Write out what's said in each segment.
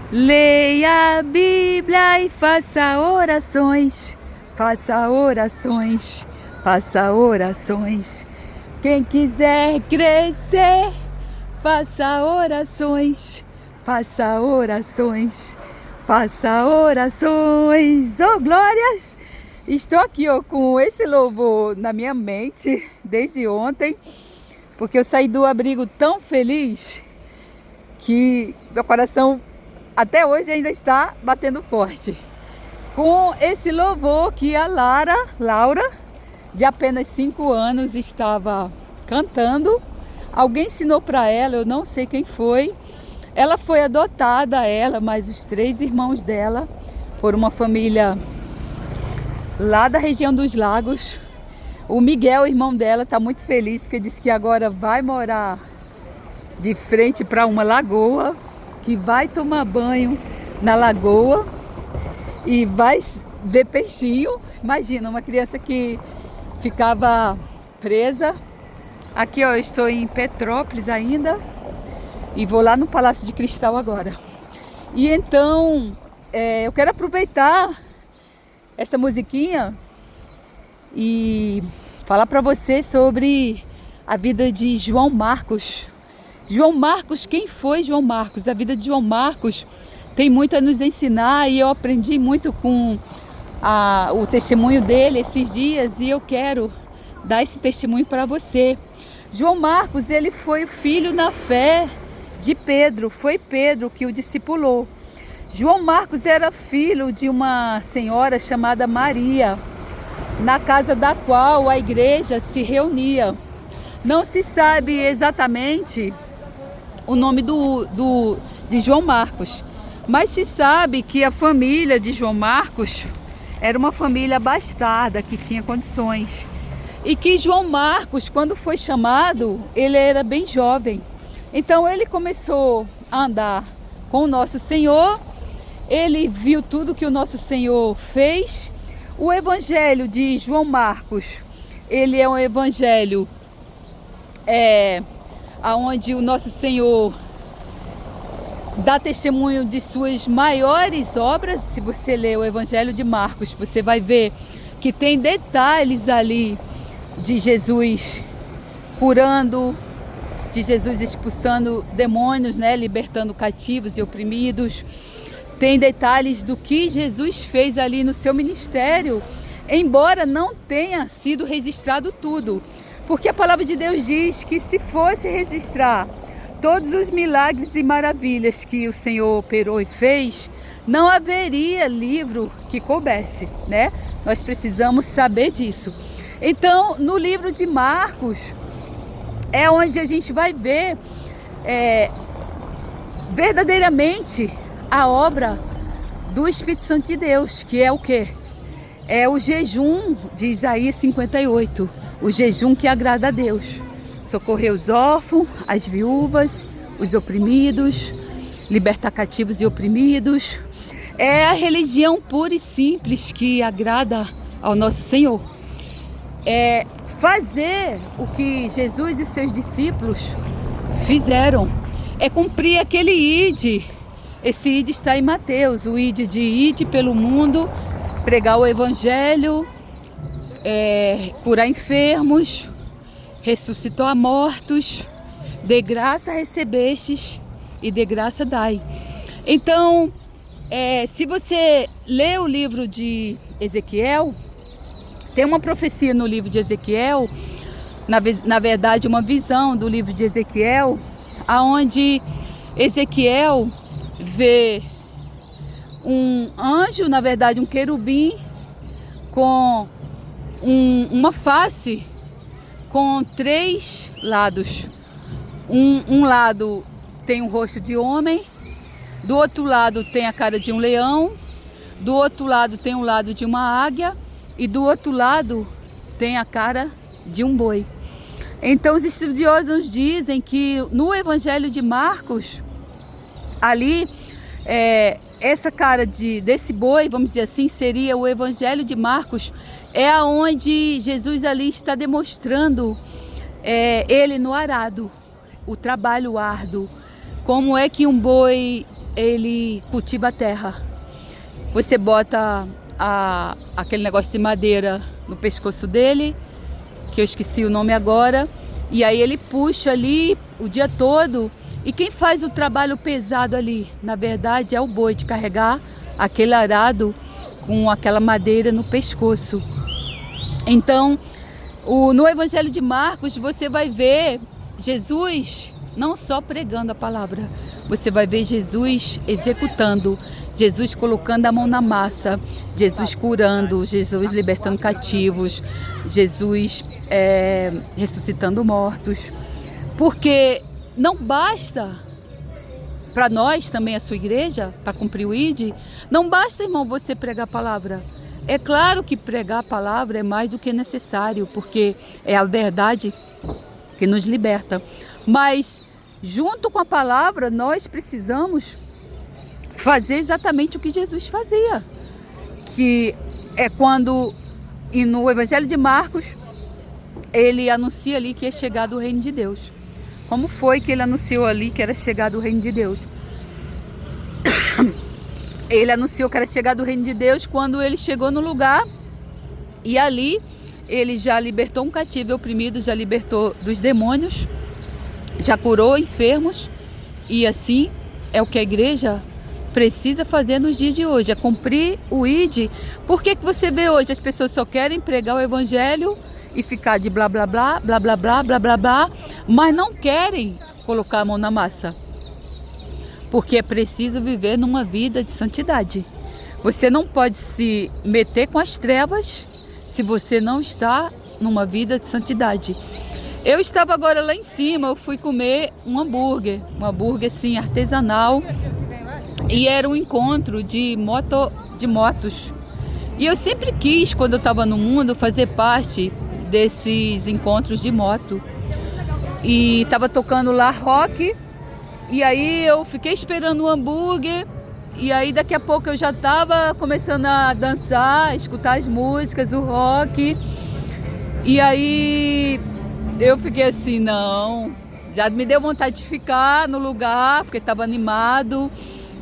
Leia a Bíblia e faça orações, faça orações, faça orações. Quem quiser crescer, faça orações, faça orações, faça orações. Oh, glórias! Estou aqui com esse louvor na minha mente desde ontem, porque eu saí do abrigo tão feliz que meu coração até hoje ainda está batendo forte. Com esse louvor que a Laura, de apenas 5 anos, estava cantando. Alguém ensinou para ela, eu não sei quem foi. Ela foi adotada, mas os 3 irmãos dela, por uma família lá da região dos Lagos. O Miguel, o irmão dela, está muito feliz porque disse que agora vai morar de frente para uma lagoa, que vai tomar banho na lagoa e vai ver peixinho. Imagina, uma criança que ficava presa. Aqui, ó, eu estou em Petrópolis ainda e vou lá no Palácio de Cristal agora. E então, eu quero aproveitar essa musiquinha e falar para você sobre a vida de João Marcos. João Marcos, quem foi João Marcos? A vida de João Marcos tem muito a nos ensinar e eu aprendi muito com o testemunho dele esses dias e eu quero dar esse testemunho para você. João Marcos, ele foi o filho na fé de Pedro, foi Pedro que o discipulou. João Marcos era filho de uma senhora chamada Maria, na casa da qual a igreja se reunia. Não se sabe exatamente o nome de João Marcos, mas se sabe que a família de João Marcos era uma família abastada, que tinha condições. E que João Marcos, quando foi chamado, ele era bem jovem. Então ele começou a andar com o nosso Senhor, ele viu tudo que o nosso Senhor fez. O evangelho de João Marcos, ele é um evangelho onde o nosso Senhor dá testemunho de suas maiores obras. Se você ler o Evangelho de Marcos, você vai ver que tem detalhes ali de Jesus curando, de Jesus expulsando demônios, libertando cativos e oprimidos. Tem detalhes do que Jesus fez ali no seu ministério, embora não tenha sido registrado tudo. Porque a palavra de Deus diz que se fosse registrar todos os milagres e maravilhas que o Senhor operou e fez, não haveria livro que coubesse, né? Nós precisamos saber disso. Então, no livro de Marcos, é onde a gente vai ver verdadeiramente a obra do Espírito Santo de Deus, que é o quê? É o jejum de Isaías 58, o jejum que agrada a Deus. Socorrer os órfãos, as viúvas, os oprimidos, libertar cativos e oprimidos. É a religião pura e simples que agrada ao nosso Senhor. É fazer o que Jesus e os seus discípulos fizeram. É cumprir aquele ide. Esse ide está em Mateus, o ide de ide pelo mundo, pregar o evangelho, curar enfermos, ressuscitou a mortos, de graça recebestes e de graça dai. Então, se você lê o livro de Ezequiel, tem uma profecia no livro de Ezequiel, na verdade uma visão do livro de Ezequiel, aonde Ezequiel vê um anjo, na verdade um querubim, com uma face com 3 lados. Um lado tem o rosto de homem, do outro lado tem a cara de um leão, do outro lado tem o lado de uma águia e do outro lado tem a cara de um boi. Então os estudiosos dizem que no Evangelho de Marcos, ali, essa cara desse boi, vamos dizer assim, seria o Evangelho de Marcos, é aonde Jesus ali está demonstrando ele no arado, o trabalho árduo, como é que um boi ele cultiva a terra. Você bota aquele negócio de madeira no pescoço dele, que eu esqueci o nome agora, e aí ele puxa ali o dia todo. E quem faz o trabalho pesado ali, na verdade, é o boi, de carregar aquele arado com aquela madeira no pescoço. Então, no Evangelho de Marcos, você vai ver Jesus não só pregando a palavra, você vai ver Jesus executando, Jesus colocando a mão na massa, Jesus curando, Jesus libertando cativos, Jesus ressuscitando mortos. Porque não basta para nós também, a sua igreja, para cumprir o ID, não basta, irmão, você pregar a palavra. É claro que pregar a palavra é mais do que necessário, porque é a verdade que nos liberta. Mas, junto com a palavra, nós precisamos fazer exatamente o que Jesus fazia. Que é quando, e no Evangelho de Marcos, ele anuncia ali que é chegado o reino de Deus. Como foi que ele anunciou ali que era chegado o reino de Deus? Ele anunciou que era chegado o reino de Deus quando ele chegou no lugar e ali ele já libertou um cativo oprimido, já libertou dos demônios, já curou enfermos, e assim é o que a igreja precisa fazer nos dias de hoje, é cumprir o ID. Por que você vê hoje as pessoas só querem pregar o evangelho e ficar de blá blá blá, blá blá blá, blá blá blá, mas não querem colocar a mão na massa? Porque é preciso viver numa vida de santidade. Você não pode se meter com as trevas se você não está numa vida de santidade. Eu estava agora lá em cima, eu fui comer um hambúrguer assim, artesanal, e era um encontro de motos. E eu sempre quis, quando eu estava no mundo, fazer parte desses encontros de moto. E estava tocando lá rock, e aí eu fiquei esperando o hambúrguer, e aí daqui a pouco eu já estava começando a dançar, escutar as músicas, o rock. E aí eu fiquei assim, não, já me deu vontade de ficar no lugar, porque estava animado.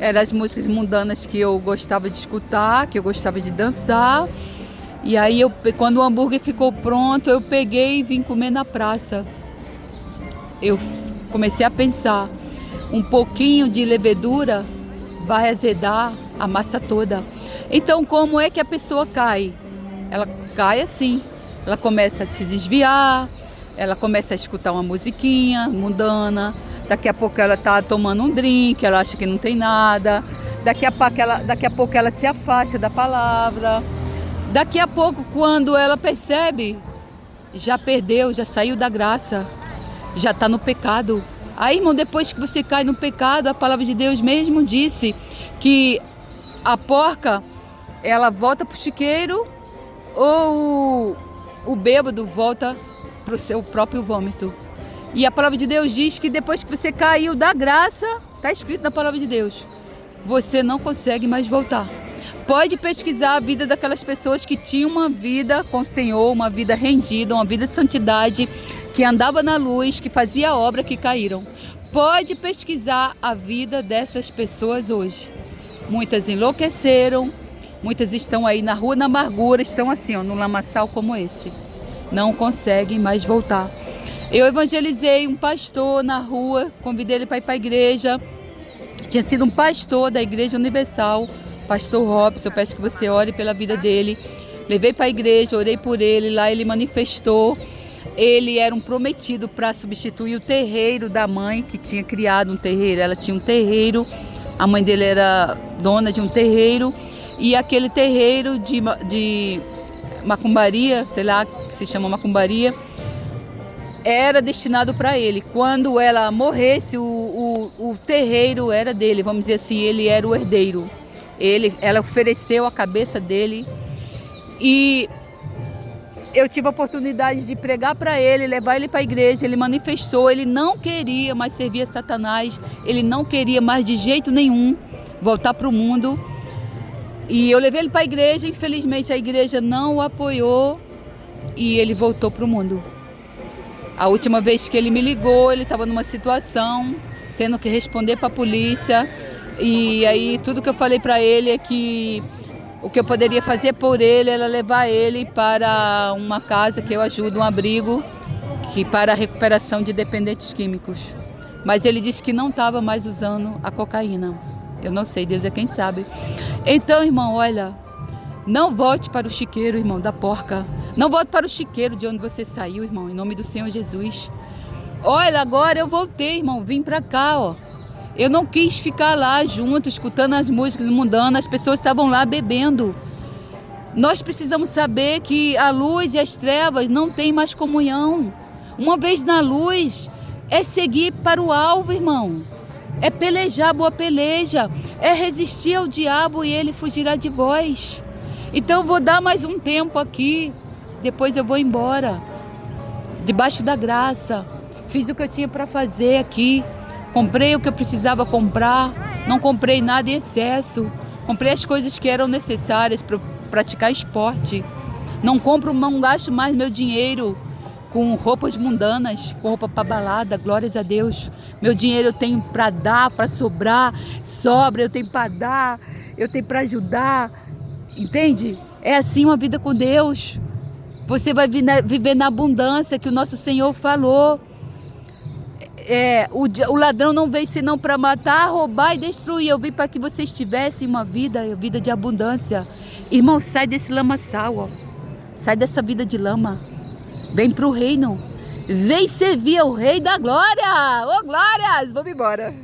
Eram as músicas mundanas que eu gostava de escutar, que eu gostava de dançar. E aí, quando o hambúrguer ficou pronto, eu peguei e vim comer na praça. Eu comecei a pensar, um pouquinho de levedura vai azedar a massa toda. Então, como é que a pessoa cai? Ela cai assim, ela começa a se desviar, ela começa a escutar uma musiquinha mundana, daqui a pouco ela está tomando um drink, ela acha que não tem nada, daqui a pouco ela se afasta da palavra. Daqui a pouco, quando ela percebe, já perdeu, já saiu da graça, já está no pecado. Aí, irmão, depois que você cai no pecado, a palavra de Deus mesmo disse que a porca, ela volta para o chiqueiro, ou o bêbado volta para o seu próprio vômito. E a palavra de Deus diz que depois que você caiu da graça, está escrito na palavra de Deus, você não consegue mais voltar. Pode pesquisar a vida daquelas pessoas que tinham uma vida com o Senhor, uma vida rendida, uma vida de santidade, que andava na luz, que fazia a obra, que caíram. Pode pesquisar a vida dessas pessoas hoje. Muitas enlouqueceram, muitas estão aí na rua, na amargura, estão assim, num lamaçal como esse. Não conseguem mais voltar. Eu evangelizei um pastor na rua, convidei ele para ir para a igreja. Tinha sido um pastor da Igreja Universal, pastor Robson. Eu peço que você ore pela vida dele. Levei para a igreja, orei por ele, lá ele manifestou. Ele era um prometido para substituir o terreiro da mãe, que tinha criado um terreiro. Ela tinha um terreiro, a mãe dele era dona de um terreiro, e aquele terreiro de macumbaria, sei lá, que se chama macumbaria, era destinado para ele. Quando ela morresse, o terreiro era dele, vamos dizer assim, ele era o herdeiro. Ela ofereceu a cabeça dele, e eu tive a oportunidade de pregar para ele, levar ele para a igreja. Ele manifestou, ele não queria mais servir a Satanás, ele não queria mais de jeito nenhum voltar para o mundo. E eu levei ele para a igreja, infelizmente a igreja não o apoiou e ele voltou para o mundo. A última vez que ele me ligou, ele estava numa situação, tendo que responder para a polícia. E aí tudo que eu falei para ele é que o que eu poderia fazer por ele era levar ele para uma casa que eu ajudo, um abrigo que para a recuperação de dependentes químicos. Mas ele disse que não estava mais usando a cocaína. Eu não sei, Deus é quem sabe. Então, irmão, olha, não volte para o chiqueiro, irmão, da porca. Não volte para o chiqueiro de onde você saiu, irmão, em nome do Senhor Jesus. Olha, agora eu voltei, irmão, vim para cá, ó. Eu não quis ficar lá junto, escutando as músicas mundanas, as pessoas estavam lá bebendo. Nós precisamos saber que a luz e as trevas não têm mais comunhão. Uma vez na luz, é seguir para o alvo, irmão. É pelejar boa peleja. É resistir ao diabo e ele fugirá de vós. Então eu vou dar mais um tempo aqui. Depois eu vou embora. Debaixo da graça. Fiz o que eu tinha para fazer aqui. Comprei o que eu precisava comprar. Não comprei nada em excesso. Comprei as coisas que eram necessárias para praticar esporte. Não gasto mais meu dinheiro com roupas mundanas, com roupa para balada, glórias a Deus. Meu dinheiro eu tenho para dar, para sobra, eu tenho para dar, eu tenho para ajudar, entende? É assim uma vida com Deus. Você vai viver na abundância que o nosso Senhor falou. O ladrão não veio senão para matar, roubar e destruir. Eu vim para que vocês tivessem uma vida de abundância. Irmão, sai desse lamaçal, ó. Sai dessa vida de lama. Vem para o reino. Vem servir ao Rei da Glória. Ô, glórias! Vamos embora.